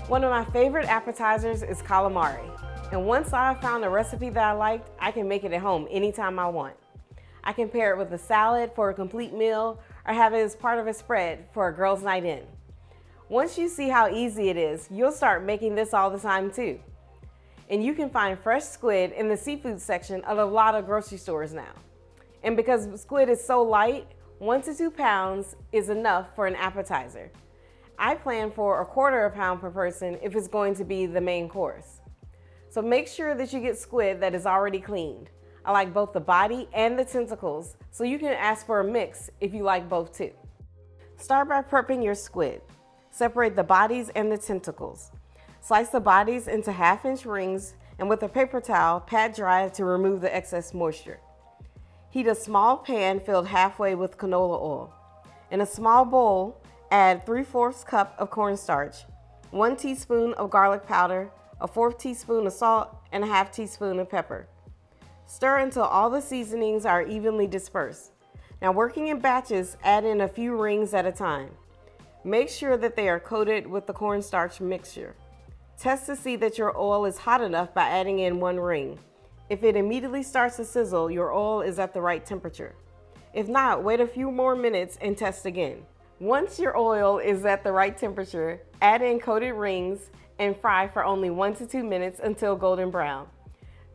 One of my favorite appetizers is calamari, and once I've found a recipe that I liked, I can make it at home anytime I want. I can pair it with a salad for a complete meal or have it as part of a spread for a girls' night in. Once you see how easy it is, you'll start making this all the time too. And you can find fresh squid in the seafood section of a lot of grocery stores now. And because squid is so light, 1 to 2 pounds is enough for an appetizer. I plan for 1/4 pound per person if it's going to be the main course. So make sure that you get squid that is already cleaned. I like both the body and the tentacles, so you can ask for a mix if you like both too. Start by prepping your squid. Separate the bodies and the tentacles. Slice the bodies into 1/2-inch rings and with a paper towel, pat dry to remove the excess moisture. Heat a small pan filled halfway with canola oil. In a small bowl, add 3/4 cup of cornstarch, 1 teaspoon of garlic powder, a 1/4 teaspoon of salt, and a 1/2 teaspoon of pepper. Stir until all the seasonings are evenly dispersed. Now, working in batches, add in a few rings at a time. Make sure that they are coated with the cornstarch mixture. Test to see that your oil is hot enough by adding in 1 ring. If it immediately starts to sizzle, your oil is at the right temperature. If not, wait a few more minutes and test again. Once your oil is at the right temperature, add in coated rings and fry for only 1 to 2 minutes until golden brown.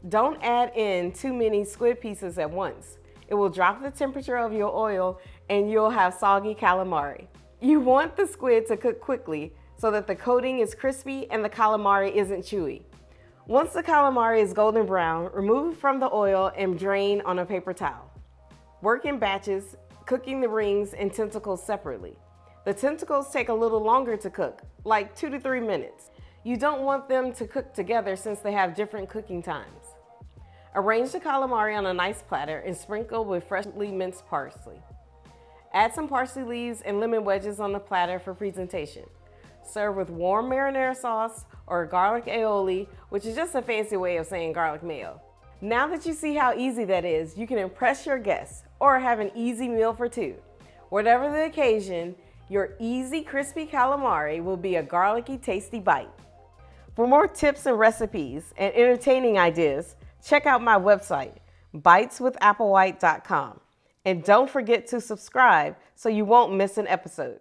Don't add in too many squid pieces at once. It will drop the temperature of your oil and you'll have soggy calamari. You want the squid to cook quickly so that the coating is crispy and the calamari isn't chewy. Once the calamari is golden brown, remove it from the oil and drain on a paper towel. Work in batches, cooking the rings and tentacles separately. The tentacles take a little longer to cook, like 2 to 3 minutes. You don't want them to cook together since they have different cooking times. Arrange the calamari on a nice platter and sprinkle with freshly minced parsley. Add some parsley leaves and lemon wedges on the platter for presentation. Serve with warm marinara sauce or garlic aioli, which is just a fancy way of saying garlic mayo. Now that you see how easy that is, you can impress your guests or have an easy meal for 2. Whatever the occasion, your easy crispy calamari will be a garlicky tasty bite. For more tips and recipes and entertaining ideas, check out my website, biteswithapplewhite.com. And don't forget to subscribe so you won't miss an episode.